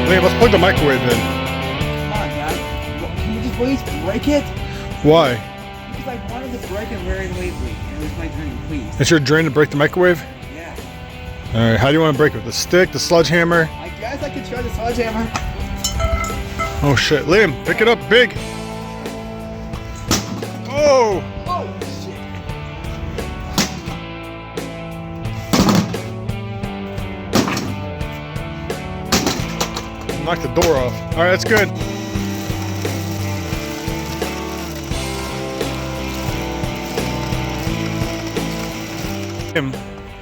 Liam, let's plug the microwave in. Come on, guys. Can you just please break it? Why? Because I wanted to break it very lately, and it was my turn, please. It's your drain to break the microwave? Yeah. Alright, how do you want to break it? With the stick, the sledgehammer? I guess I could try the sledgehammer. Oh shit. Liam, pick it up big. Oh! Oh, shit. Knock the door off. Alright, that's good.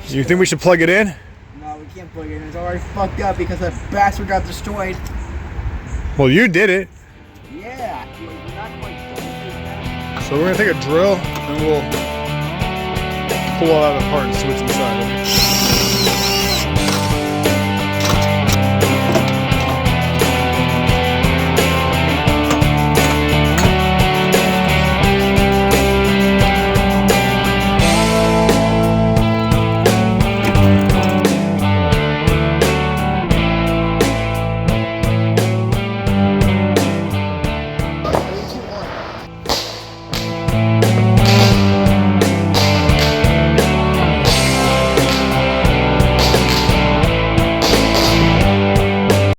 You think we should plug it in? No, we can't plug it in. It's already fucked up because that bastard got destroyed. Well, you did it. Yeah. We're not quite done. So we're gonna take a drill and we'll pull all that apart and see what's inside of it.